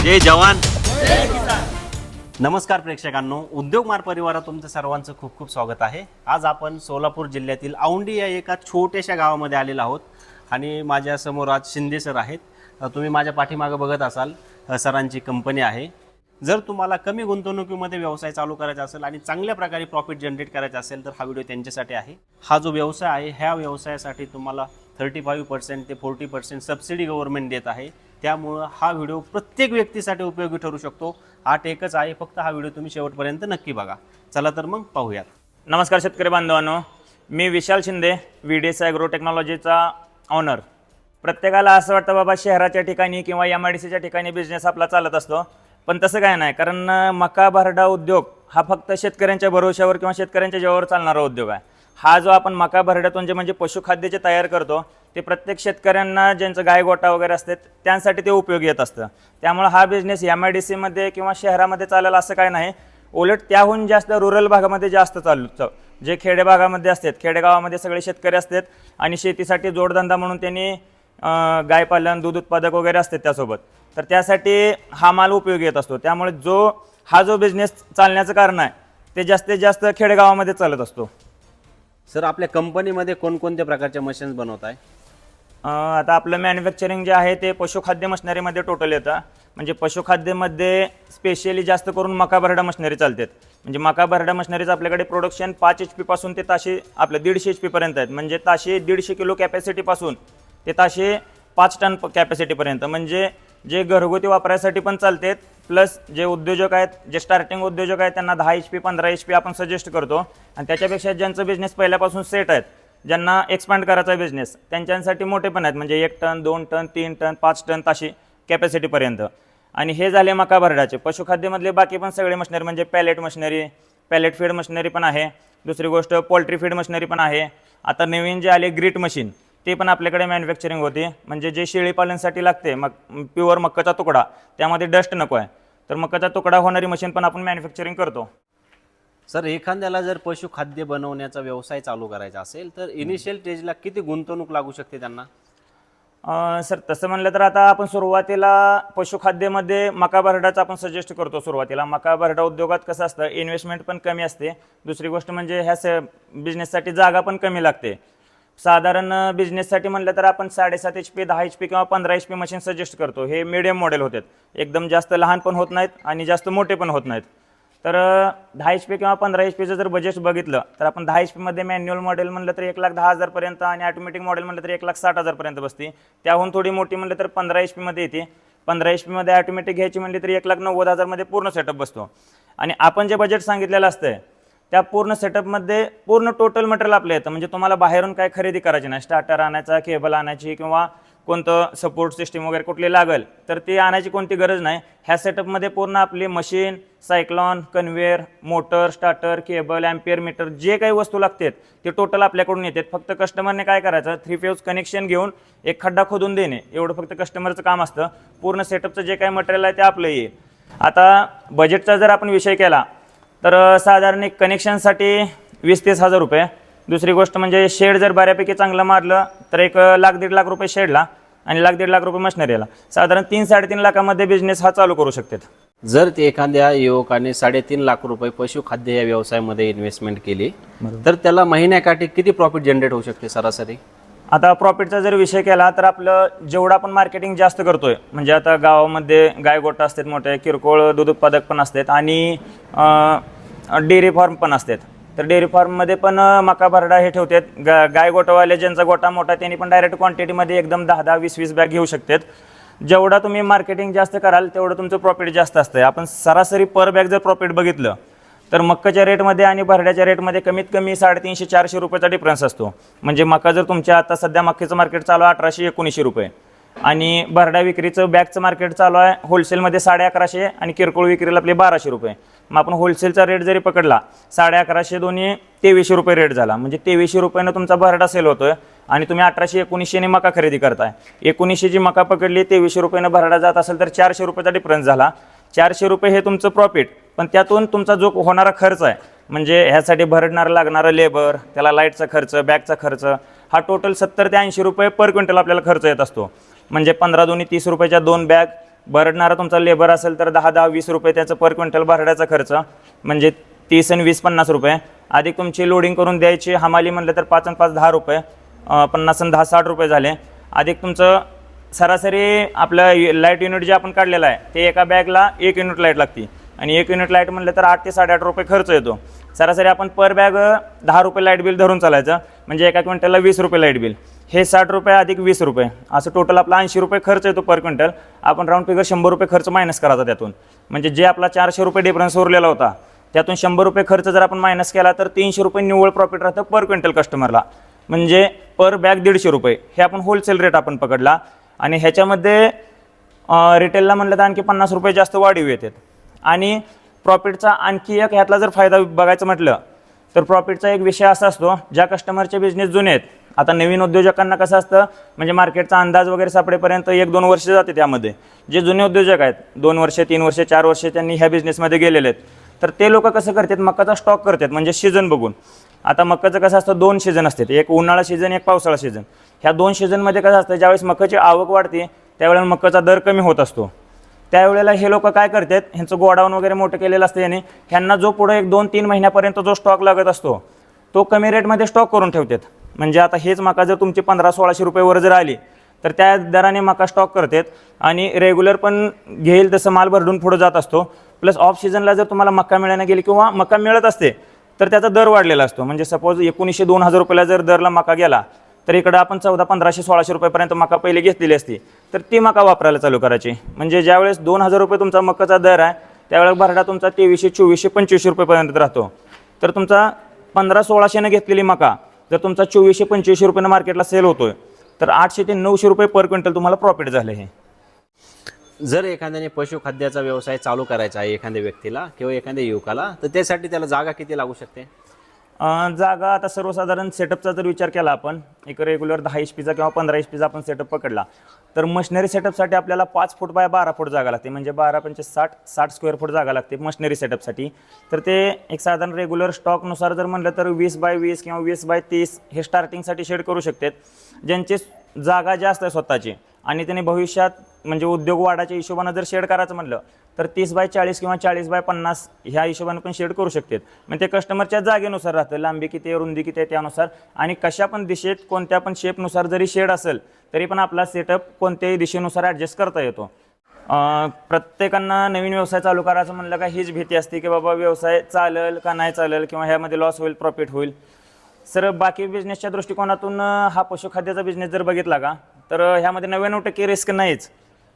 जय जवान नमस्कार प्रेक्षकांनो, उद्योग मार्ग परिवारात तुमचं सर्वांचं खूप खूप स्वागत आहे। आज आपण सोलापूर जिल्ह्यातील औंढी या एका छोट्याशा गावामध्ये आलेलो आहोत आणि माझ्या समोर आज शिंदे सर आहेत। तुम्ही माझ्या पाठीमागे बघत असाल सरांची कंपनी आहे। जर तुम्हाला कमी गुंतवणुकीमध्ये व्यवसाय चालू करायचा असेल आणि चांगल्या प्रकारे प्रॉफिट जनरेट करायचा असेल तर हा व्हिडिओ त्यांच्यासाठी आहे। हा जो व्यवसाय आहे ह्या व्यवसायासाठी तुम्हाला 35% ते 40% सबसिडी गव्हर्नमेंट देत आहे। त्यामुळे हा व्हिडिओ प्रत्येक व्यक्तीसाठी उपयोगी ठरू शकतो। आठ एकच आहे, फक्त हा व्हिडिओ तुम्ही शेवटपर्यंत नक्की बघा। चला तर मग पाहूयात। नमस्कार शेतकरी बांधवांनो, मी विशाल शिंदे, VDS ॲग्रो टेक्नॉलॉजीचा ऑनर। प्रत्येकाला असं वाटतं बाबा शहराच्या ठिकाणी किंवा MIDCच्या ठिकाणी बिझनेस आपला चालत असतो, पण तसं काय नाही। कारण मका भरडा उद्योग हा फक्त शेतकऱ्यांच्या भरोश्यावर किंवा शेतकऱ्यांच्या जीवावर चालणारा उद्योग आहे। हा जो आपण मका भरड्यातून म्हणजे पशुखाद्य जे तयार करतो ते प्रत्येक शेतकऱ्यांना ज्यांचं गाय गोठा वगैरे असते त्यांसाठी ते उपयोगी येत असतं। त्यामुळे हा बिझनेस MIDCमध्ये किंवा शहरामध्ये चालेल असं काय नाही, उलट त्याहून जास्त रुरल भागामध्ये जास्त चालतं। जे खेडे भागामध्ये असतात, खेडेगावामध्ये सगळे शेतकरी असतात आणि शेतीसाठी जोडधंदा म्हणून त्यांनी गाय पालन, दूध उत्पादक वगैरे असतात त्यासोबत, तर त्यासाठी हा माल उपयोगी येत असतो। त्यामुळे हा जो बिझनेस चालण्याचं कारण आहे ते जास्तीत जास्त खेडेगावामध्ये चालत असतो। सर, आपल्या कंपनीमध्ये कोणकोणत्या प्रकारच्या मशीन्स बनवत आहे? आता आपलं मॅन्युफॅक्चरिंग जे आहे ते पशुखाद्य मशिनरीमध्ये टोटल येतं। म्हणजे पशुखाद्यमध्ये स्पेशली जास्त करून मका भरडा मशिनरी चालतात। म्हणजे मका भरडा मशिनरीचं आपल्याकडे प्रोडक्शन 5 HP पासून ते ताशे आपलं 150 HP पर्यंत आहेत। म्हणजे ताशे 150 किलो कॅपॅसिटीपासून ते ताशे 5 टन कॅपॅसिटीपर्यंत, म्हणजे जे घरगुती वापरायसाठी पण चालतात, प्लस जे उद्योजक आहेत, जे स्टार्टिंग उद्योजक आहेत त्यांना 10 HP 15 HP आपण सजेस्ट करतो। आणि त्याच्यापेक्षा ज्यांचं बिझनेस पहिल्यापासून सेट आहेत, ज्यांना एक्सपांड करायचा बिझनेस, त्यांच्यासाठी मोठे पण आहेत, म्हणजे 1 टन 2 टन 3 टन 5 टन ताशी कॅपॅसिटीपर्यंत। आणि हे झाले मका भरडाचे। पशुखाद्यमधले बाकी पण सगळे मशिनरी म्हणजे pellet machinery, pellet feed machinery पण आहे। दुसरी गोष्ट पोल्ट्री फीड मशिनरी पण आहे। आता नवीन जे आले ग्रीट मशीन ते पण आपल्याकडे मॅन्युफॅक्चरिंग होते। म्हणजे जे शेळीपालनसाठी लागते मग प्युअर मक्काचा तुकडा, त्यामध्ये डस्ट नको आहे, तर मक्काचा तुकडा होणारी मशीन पण आपण मॅन्युफॅक्चरिंग करतो। सर, एखाद्याला जर पशुखाद्य बनवण्याचा व्यवसाय चालू करायचा असेल तर इनिशियल स्टेजला किती गुंतवणूक लागू शकते त्यांना? सर, तसं म्हणलं तर आता आपण सुरुवातीला पशुखाद्यामध्ये मका भरडाचं आपण सजेस्ट करतो। सुरुवातीला मका भरडा उद्योगात कसं असतं, इन्व्हेस्टमेंट पण कमी असते। दुसरी गोष्ट म्हणजे ह्या बिझनेससाठी जागा पण कमी लागते। साधारण बिझनेससाठी म्हणलं तर आपण 7.5 HP 10 HP किंवा 15 HP मशीन सजेस्ट करतो। हे मीडियम मॉडेल होतात, एकदम जास्त लहान पण होत नाहीत आणि जास्त मोठे पण होत नाहीत। तर 10 HP किंवा 15 HPचं जर बजेट बघितलं तर आपण 10 HP मध्ये मॅन्युअल मॉडेल म्हणलं तर 1,10,000 पर्यंत आणि ऑटोमॅटिक मॉडेल म्हणलं तर 1,60,000 पर्यंत बसते। त्याहून थोडी मोठी म्हणलं तर 15 HP मध्ये येते। 15 HP मध्ये ऑटोमॅटिक घ्यायची म्हणली तर 1,90,000 मध्ये पूर्ण सेटअप बसतो। आणि आपण जे बजेट सांगितलेलं असतं त्या पूर्ण सेटअपमध्ये पूर्ण टोटल मटेरियल आपलं येतं। म्हणजे तुम्हाला बाहेरून काय खरेदी करायची नाही, स्टार्टर आणायचा, केबल आणायची किंवा कोणतं सपोर्ट सिस्टीम वगैरे कुठली लागेल तर ते आणायची कोणती गरज नाही। ह्या सेटअपमध्ये पूर्ण आपली machine, cyclone, conveyor, motor, starter, cable, ampere meter जे काही वस्तू लागतात ते टोटल आपल्याकडून येतात। फक्त कस्टमरने काय करायचं, 3 फेज कनेक्शन घेऊन एक खड्डा खोदून देणे, एवढं फक्त कस्टमरचं काम असतं। पूर्ण सेटअपचं जे काही मटेरियल आहे ते आपलं येईल। आता बजेटचा जर आपण विषय केला तर साधारण एक कनेक्शनसाठी 20-30 हजार रुपये। दुसरी गोष्ट म्हणजे शेड जर बऱ्यापैकी चांगलं मारलं तर 1,00,000-1.5 लाख रुपये शेडला आणि 1,00,000-1.5 लाख रुपये मशिनरीला, साधारण 3-3.5 लाखामध्ये बिझनेस हा चालू करू शकतात। जर ते एखाद्या युवकाने 3.5 लाख रुपये पशुखाद्य या व्यवसायामध्ये इन्व्हेस्टमेंट केली तर त्याला महिन्याकाठी किती प्रॉफिट जनरेट होऊ शकते सरासरी? आता प्रॉफिटचा जर विषय केला तर आपलं जेवढं आपण मार्केटिंग जास्त करतोय, म्हणजे आता गावामध्ये गाय गोठा असतात, मोठे किरकोळ दूध उत्पादक पण असतात आणि डेअरी फार्म पण असतात। तर डेअरी फार्ममध्ये पण मका भरडा हे ठेवतात। गाय गोठावाले ज्यांचा गोठा मोठा त्यांनी पण डायरेक्ट क्वांटिटीमध्ये एकदम 10-10 20-20 बॅग घेऊ शकतात। जेवढा तुम्ही मार्केटिंग जास्त कराल तेवढं तुमचं प्रॉफिट जास्त असतं। आपण सरासरी पर बॅग जर प्रॉफिट बघितलं तर मक्काच्या रेटमध्ये आणि भरड्याच्या रेटमध्ये कमीत कमी 350-400 रुपयाचा डिफरन्स असतो। म्हणजे मका जर तुमच्या आता सध्या मक्याचं मार्केट चालू आहे 1800-1900 रुपये आणि भरडा विक्रीचं बॅगचं मार्केट चालू आहे होलसेलमध्ये 1150 आणि किरकोळ विक्रीला आपले 1200 रुपये। मग आपण होलसेलचा रेट जरी पकडला 1150 दोन्ही 2300 रुपये रेट झाला, म्हणजे 2300 रुपयानं तुमचा भरडा सेल होतोय आणि तुम्ही 1800-1900 मका खरेदी करताय। 1900ची मका पकडली, 2300 रुपयानं भरडा जात असेल तर 400 रुपयाचा डिफरन्स झाला। 400 रुपये हे तुमचं प्रॉफिट, पण त्यातून तुमचा जो होणारा खर्च आहे म्हणजे ह्यासाठी भरडणारा लागणारा लेबर, त्याला लाईटचा खर्च, बॅगचा खर्च, हा टोटल 70 ते 80 रुपये पर क्विंटल आपल्याला खर्च येत असतो। म्हणजे 15 दुनी 30 रुपयाच्या 2 बॅग भरडणारा तुमचा लेबर असेल तर 10-20 रुपये त्याचं पर क्विंटल भरड्याचा खर्च, म्हणजे 30 आणि 20-50 रुपये. अधिक तुमची लोडिंग करून द्यायची हमाली म्हणलं तर 5 आणि 5 10 रुपये, 50 आणि 10 60 रुपये झाले. अधिक तुमचं सरासरी आपलं लाईट युनिट जे आपण काढलेलं आहे ते एका बॅगला 1 युनिट लाईट लागते, आणि 1 युनिट लाईट म्हणलं तर 8 ते 8.5 रुपये खर्च येतो. सरासरी आपण पर बॅग 10 रुपये लाईट बिल धरून चालायचं, म्हणजे एका क्विंटलला 20 रुपये लाईट बिल. हे 60 रुपये अधिक 20 रुपये असं टोटल आपला 80 रुपये खर्च येतो पर क्विंटल. आपण राऊंड फिगर 100 रुपये खर्च मायनस करायचा त्यातून, म्हणजे जे आपला 400 रुपये डिफरन्स उरलेला होता त्यातून 100 रुपये खर्च जर आपण मायनस केला तर 300 रुपये निव्वळ प्रॉफिट राहतं पर क्विंटल कस्टमरला, म्हणजे पर बॅग 150 रुपये. हे आपण होलसेल रेट आपण पकडला. आणि ह्याच्यामध्ये रिटेलला म्हणलं तर आणखी 50 रुपये जास्त वाढीव येतात. आणि प्रॉफिटचा आणखी एक ह्यातला जर फायदा बघायचं म्हटलं तर प्रॉफिटचा एक विषय असा असतो, ज्या कस्टमरचे बिझनेस जुने आहेत, आता नवीन उद्योजकांना कसं असतं म्हणजे मार्केटचा अंदाज वगैरे सापडेपर्यंत 1-2 वर्ष जाते. त्यामध्ये जे जुने उद्योजक आहेत 2 वर्ष 3 वर्ष 4 वर्ष त्यांनी ह्या बिझनेसमध्ये गेलेले आहेत, तर ते लोक कसं करतात मकाचा स्टॉक करतात, म्हणजे सीझन बघून. आता मकाचं कसं असतं 2 सीझन असतात, एक उन्हाळा सीझन एक पावसाळा सीझन. ह्या 2 सीझनमध्ये कसं असतं ज्यावेळेस मकाची आवक वाढते त्यावेळेला मकाचा दर कमी होत असतो. त्यावेळेला हे लोक काय करतात, ह्यांचं गोडाऊन वगैरे मोठं केलेलं असतं याने, ह्यांना जो पुढे 1-2-3 महिन्यापर्यंत जो स्टॉक लागत असतो तो कमी रेटमध्ये स्टॉक करून ठेवतात. म्हणजे आता हेच मका जर तुमची 1500-1600 रुपयेवर जर आली तर त्या दराने मका स्टॉक करतात, आणि रेग्युलर पण घेईल तसं माल भरडून पुढे जात असतो. प्लस ऑफ सीझनला जर तुम्हाला मका मिळायला गेली किंवा मका मिळत असते तर त्याचा दर वाढलेला असतो. म्हणजे सपोज 1900-2000 रुपयाला जर दरला मका गेला तर इकडं आपण 1400-1500-1600 रुपयेपर्यंत मका पहिले घेतलेली असती, तर ती मका वापरायला चालू करायची. म्हणजे ज्यावेळेस 2000 रुपये तुमचा मकाचा दर आहे त्यावेळेस भरडा तुमचा 2300-2400-2500 रुपयेपर्यंत राहतो. तर तुमचा 1500-1600 घेतलेली मका जर तुमचा 2400-2500 रुपयानं मार्केटला सेल होतोय तर 800 ते 900 रुपये पर क्विंटल तुम्हाला प्रॉफिट झालं. हे जर एखाद्याने पशुखाद्याचा व्यवसाय चालू करायचा आहे एखाद्या व्यक्तीला किंवा एखाद्या युवकाला, तर त्यासाठी त्याला जागा किती लागू शकते? जागा आता सर्वसाधारण सेटअपचा जर विचार केला आपण, एक रेग्युलर 10 HP किंवा 15 HP आपण सेटअप पकडला तर मशिनरी सेटअपसाठी आपल्याला 5 फूट बाय 12 फूट जागा लागते, म्हणजे 12×5 60 स्क्वेअर फूट जागा लागते मशिनरी सेटअपसाठी. तर ते एक साधारण रेग्युलर स्टॉकनुसार जर म्हणलं तर 20×20 किंवा 20×30 हे स्टार्टिंगसाठी शेड करू शकतात. ज्यांची जागा जास्त आहे स्वतःची आणि त्यांनी भविष्यात म्हणजे उद्योग वाढाच्या हिशोबानं जर शेड करायचं म्हटलं तर 30×40 किंवा 40×50 ह्या हिशोबाने पण शेड करू शकतात. म्हणजे ते कस्टमरच्या जागेनुसार राहतं, लांबी किती आहे रुंदी किती आहे त्यानुसार, आणि कशा पण दिशेत कोणत्या पण शेपनुसार जरी शेड असेल तरी पण आपला सेटअप कोणत्याही दिशेनुसार ॲडजस्ट करता येतो. प्रत्येकांना नवीन व्यवसाय चालू करायचं म्हणलं का हीच भीती असते की बाबा व्यवसाय चालेल का नाही चालेल किंवा ह्यामध्ये लॉस होईल प्रॉफिट होईल. सर बाकी बिझनेसच्या दृष्टिकोनातून हा पशुखाद्याचा बिझनेस जर बघितला का तर ह्यामध्ये 99% रिस्क नाहीच.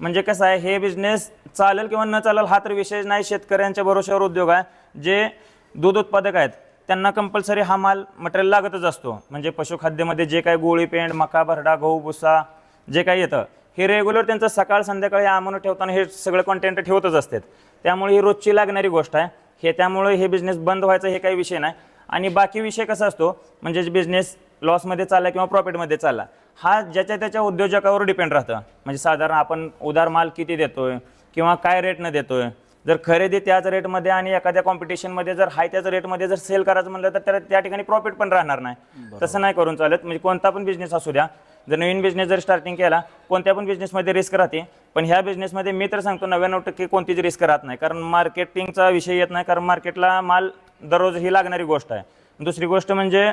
म्हणजे कसं आहे हे बिझनेस चालेल किंवा न चालेल हा तर विषय नाही, शेतकऱ्यांच्या भरोश्यावर उद्योग आहे. जे दूध उत्पादक आहेत त्यांना कंपल्सरी हा माल मटेरियल लागतच असतो. म्हणजे पशुखाद्यामध्ये जे काही गोळी पेंड मका भरडा गहू भुसा जे काही येतं हे रेग्युलर त्यांचं सकाळ संध्याकाळी आम्हाला ठेवताना हे सगळं कंटेंट ठेवतच असतात. त्यामुळे ही रोजची लागणारी गोष्ट आहे हे, त्यामुळे हे बिझनेस बंद व्हायचा हे काही विषय नाही. आणि बाकी विषय कसा असतो म्हणजे बिझनेस लॉसमध्ये चालला किंवा प्रॉफिटमध्ये चालला हा ज्याच्या त्याच्या उद्योजकावर डिपेंड राहतं. म्हणजे साधारण आपण उधार माल किती देतोय किंवा काय रेटनं देतोय, जर खरेदी त्याच रेटमध्ये आणि एखाद्या कॉम्पिटिशनमध्ये जर हाय त्याच रेटमध्ये जर सेल करायचं म्हणलं तर त्या ठिकाणी प्रॉफिट पण राहणार नाही. तसं नाही करून चालत. म्हणजे कोणता पण बिझनेस असू द्या, जर नवीन बिझनेस जर स्टार्टिंग केला कोणत्या पण बिझनेसमध्ये रिस्क राहते, पण ह्या बिझनेसमध्ये मी तर सांगतो 99% कोणतीच रिस्क राहत नाही. कारण मार्केटिंगचा विषय येत नाही, कारण मार्केटला माल दररोज ही लागणारी गोष्ट आहे. दुसरी गोष्ट म्हणजे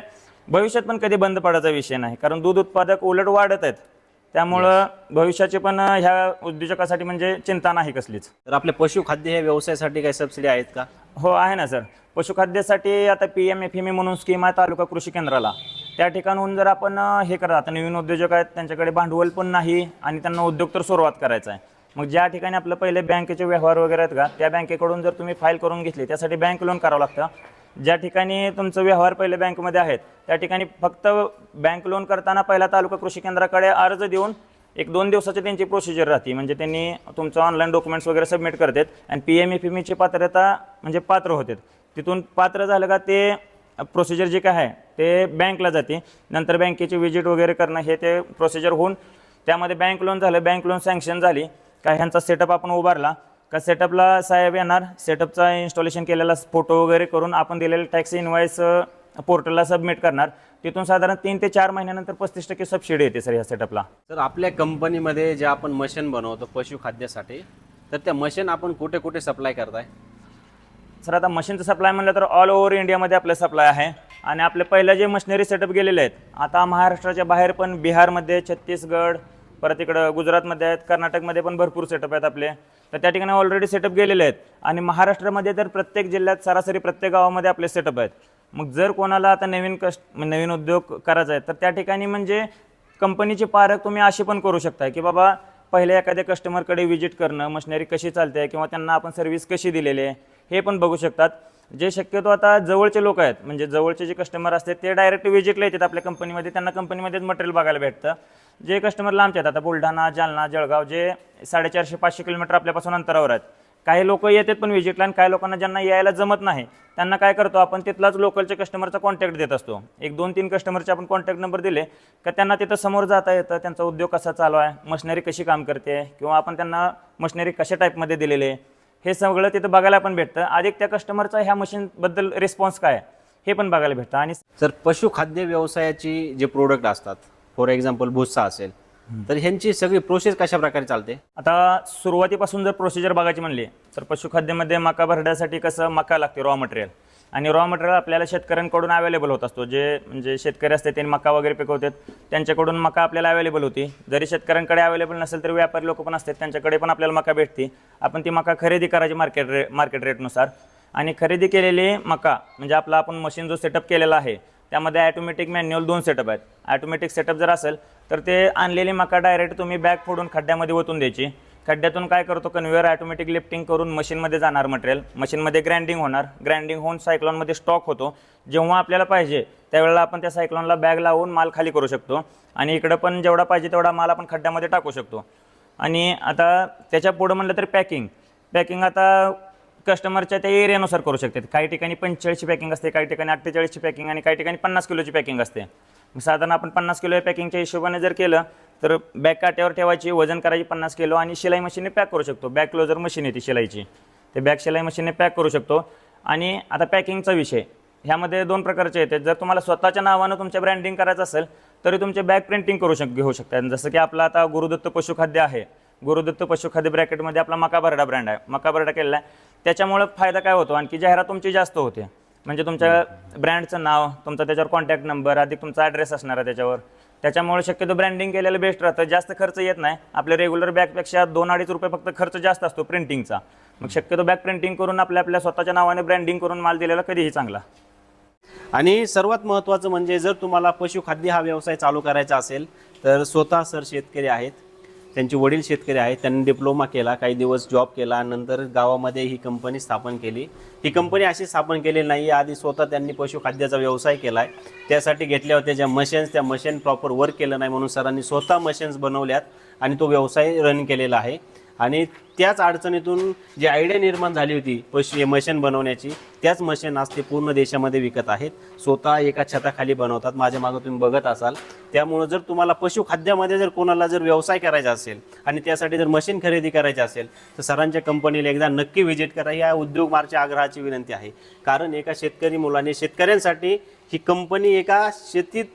भविष्यात पण कधी बंद पडायचा विषय नाही, कारण दूध उत्पादक उलट वाढत आहेत. त्यामुळं भविष्याची पण ह्या उद्योजकासाठी म्हणजे चिंता नाही कसलीच. तर आपल्या पशुखाद्य हे व्यवसायासाठी काही सबसिडी आहेत का? हो आहे ना सर. पशुखाद्यासाठी आता PMFME म्हणून स्कीम आहे तालुका कृषी केंद्राला, त्या ठिकाणहून जर आपण हे करत आता नवीन उद्योजक आहेत त्यांच्याकडे भांडवल पण नाही आणि त्यांना उद्योग तर सुरुवात करायचा आहे. मग ज्या ठिकाणी आपलं पहिले बँकेचे व्यवहार वगैरे आहेत का त्या बँकेकडून जर तुम्ही फाईल करून घेतली त्यासाठी बँक लोन करावं लागतं. ज्या ठिकाणी तुमचं व्यवहार पहिले बँकमध्ये आहेत त्या ठिकाणी फक्त बँक लोन करताना पहिला तालुका कृषी केंद्राकडे अर्ज देऊन 1-2 दिवसाची त्यांची प्रोसिजर राहते. म्हणजे त्यांनी तुमचं ऑनलाईन डॉक्युमेंट्स वगैरे सबमिट करतात आणि PMFMEची पात्रता म्हणजे पात्र होतात. तिथून पात्र झालं का ते प्रोसिजर जे काय आहे ते बँकला जाते. नंतर बँकेची व्हिजिट वगैरे करणं हे ते प्रोसिजर होऊन त्यामध्ये बँक लोन झालं, बँक लोन सँक्शन झाली का ह्यांचा सेटअप आपण उभारला का सेटअपला साहेब येणार, सेटअपचा इन्स्टॉलेशन केलेला फोटो वगैरे करून आपण दिलेलं टॅक्स इनवाईस पोर्टलला सबमिट करणार. तिथून साधारण 3 ते 4 महिन्यानंतर 35% सबसिडी येते सर ह्या सेटअपला. तर आपल्या कंपनीमध्ये जे आपण मशीन बनवतो पशुखाद्यासाठी, तर त्या मशीन आपण कुठे कुठे सप्लाय करताय? सर आता मशीनचं सप्लाय म्हणलं तर ऑल ओव्हर इंडियामध्ये आपलं सप्लाय आहे. आणि आपले पहिलं जे मशिनरी सेटअप गेलेले आहेत, आता महाराष्ट्राच्या बाहेर पण बिहारमध्ये, छत्तीसगड, परत इकडं गुजरातमध्ये आहेत, कर्नाटकमध्ये पण भरपूर सेटअप आहेत आपले. तर त्या ठिकाणी ऑलरेडी सेटअप गेलेले आहेत. आणि महाराष्ट्रामध्ये तर प्रत्येक जिल्ह्यात सरासरी प्रत्येक गावामध्ये आपले सेटअप आहेत. मग जर कोणाला आता नवीन उद्योग करायचा आहे, तर त्या ठिकाणी म्हणजे कंपनीची पारख तुम्ही अशी पण करू शकता की बाबा पहिले एखाद्या कस्टमरकडे व्हिजिट करणं, मशिनरी कशी चालते किंवा त्यांना आपण सर्व्हिस कशी दिलेली आहे हे पण बघू शकतात. जे शक्यतो आता जवळचे लोक आहेत, म्हणजे जवळचे जे कस्टमर असतात ते डायरेक्ट व्हिजिटला येतात आपल्या कंपनीमध्ये, त्यांना कंपनीमध्येच मटेरियल बघायला भेटतं. जे कस्टमर लांबचे आहेत, आता बुलढाणा, जालना, जळगाव, जे 450-500 किलोमीटर आपल्यापासून अंतरावर आहेत, काही लोक येतात पण व्हिजिटला, आणि काही लोकांना ज्यांना यायला जमत नाही त्यांना काय करतो आपण, तिथलाच लोकलच्या कस्टमरचा कॉन्टॅक्ट देत असतो. 1-2-3 कस्टमरचे आपण कॉन्टॅक्ट नंबर दिले का त्यांना तिथं समोर जाता येतं, त्यांचा उद्योग कसा चालू आहे, मशिनरी कशी काम करते, किंवा आपण त्यांना मशिनरी कशा टाईपमध्ये दिलेली आहे हे सगळं तिथं बघायला पण भेटतं. अधिक त्या कस्टमरचा ह्या मशीनबद्दल रिस्पॉन्स काय आहे हे पण बघायला भेटतं. आणि सर पशुखाद्य व्यवसायाची जे प्रोडक्ट असतात, फॉर एक्झाम्पल भुस्सा असेल, तर ह्यांची सगळी प्रोसेस कशा प्रकारे चालते? आता सुरुवातीपासून जर प्रोसिजर बघायची म्हणली तर पशुखाद्यामध्ये मका भरड्यासाठी कसं मका लागते रॉ मटेरियल, आणि रॉ मटेरियल आपल्याला शेतकऱ्यांकडून अवेलेबल होत असतो. जे म्हणजे शेतकरी असते त्यांनी मका वगैरे पिकवतात त्यांच्याकडून मका आपल्याला अवेलेबल होती. जरी शेतकऱ्यांकडे अवेलेबल नसेल तर व्यापारी लोक पण असतात, त्यांच्याकडे पण आपल्याला मका भेटते. आपण ती मका खरेदी करायची मार्केट रेटनुसार. आणि खरेदी केलेली मका म्हणजे आपला आपण मशीन जो सेटअप केलेला आहे त्यामध्ये ॲटोमॅटिक मॅन्युअल 2 सेटअप आहेत. ॲटोमॅटिक सेटअप जर असेल तर ते आणलेली मका डायरेक्ट तुम्ही बॅग फोडून खड्ड्यामध्ये ओतून द्यायची. खड्ड्यातून काय करतो, कन्व्हेअर ॲटोमॅटिक लिफ्टिंग करून मशीनमध्ये जाणार मटेरियल, मशीनमध्ये ग्राइंडिंग होणार, ग्राइंडिंग होऊन सायक्लॉनमध्ये स्टॉक होतो. जेव्हा आपल्याला पाहिजे त्यावेळेला आपण त्या सायक्लॉनला बॅग लावून माल खाली करू शकतो, आणि इकडं पण जेवढा पाहिजे तेवढा माल आपण खड्ड्यामध्ये टाकू शकतो. आणि आता त्याच्या पुढं म्हणलं तर पॅकिंग आता कस्टमरच्या त्या एरियानुसार करू शकतात. काही ठिकाणी 45ची पॅकिंग असते, काही ठिकाणी 48ची पॅकिंग, आणि काही ठिकाणी 50 किलोची पॅकिंग असते. साधारण आपण 50 किलो पॅकिंगच्या हिशोबाने जर केलं तर बॅग काट्यावर ठेवायची, वजन करायची 50 किलो, आणि शिलाई मशीनने पॅक करू शकतो. बॅग क्लोजर मशीन येते शिलाईची, ते बॅग शिलाई मशीनने पॅक करू शकतो. आणि आता पॅकिंगचा विषय ह्यामध्ये 2 प्रकारचे येतात. जर तुम्हाला स्वतःच्या नावानं तुमच्या ब्रँडिंग करायचं असेल तरी तुमचे बॅग प्रिंटिंग घेऊ शकता. जसं की आपला आता गुरुदत्त पशुखाद्य आहे, गुरुदत्त पशुखाद्य ब्रॅकेटमध्ये आपला मका भरडा ब्रँड आहे, मका भरडा केलेला आहे. त्याच्यामुळे फायदा काय होतो, आणखी जाहिरात तुमची जास्त होते. म्हणजे तुमच्या ब्रँडचं नाव, तुमचा त्याच्यावर कॉन्टॅक्ट नंबर, अधिक तुमचा ॲड्रेस असणार आहे त्याच्यावर. त्याच्यामुळे शक्यतो ब्रँडिंग केलेलं बेस्ट राहतं, जास्त खर्च येत नाही. आपल्या रेग्युलर बॅगपेक्षा 2-2.5 रुपये फक्त खर्च जास्त असतो प्रिंटिंगचा. मग शक्यतो बॅग प्रिंटिंग करून आपल्या स्वतःच्या नावाने ब्रँडिंग करून माल दिलेला कधीही चांगला. आणि सर्वात महत्त्वाचं म्हणजे जर तुम्हाला पशुखाद्य हा व्यवसाय चालू करायचा असेल तर स्वतः सर शेतकरी आहेत, त्यांचे वडील शेतकरी आहेत, त्यांनी डिप्लोमा केला, काही दिवस जॉब केला, नंतर गावामध्ये ही कंपनी स्थापन केली. ही कंपनी अशी स्थापन केलेली नाही, आधी स्वतः त्यांनी पशुखाद्याचा व्यवसाय केला आहे. त्यासाठी घेतल्या होत्या ज्या मशीन्स, त्या मशीन प्रॉपर वर्क केलं नाही म्हणून सरांनी स्वतः मशीन्स बनवल्यात आणि तो व्यवसाय रन केलेला आहे. आणि त्याच अडचणीतून जी आयडिया निर्माण झाली होती मशीन बनवण्याची, त्याच मशीन आज ते पूर्ण देशामध्ये विकत आहेत. स्वतः एका छताखाली बनवतात, माझ्या मागं तुम्ही बघत असाल. त्यामुळं जर तुम्हाला पशुखाद्यामध्ये जर कोणाला जर व्यवसाय करायचा असेल आणि त्यासाठी जर मशीन खरेदी करायची असेल तर सरांच्या कंपनीला एकदा नक्की व्हिजिट करा. या उद्योग मार्गच्या आग्रहाची विनंती आहे. कारण एका शेतकरी मुलाने शेतकऱ्यांसाठी ही कंपनी एका शेतीत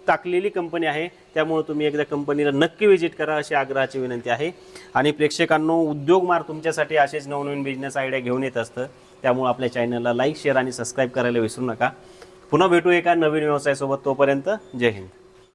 टाकलेली कंपनी आहे. त्यामुळे तुम्ही एकदा कंपनीला नक्की व्हिजिट करा अशी आग्रहाची विनंती आहे. आणि प्रेक्षकांनो, उद्योग मार्ग तुमच्यासाठी असेच नवनवीन बिझनेस आयडिया घेऊन येत असतं. त्यामुळे आपल्या चॅनलला लाईक, शेअर आणि सबस्क्राईब करायला विसरू नका. पुन्हा भेटू एका नवीन व्यवसायासोबत. तोपर्यंत जय हिंद.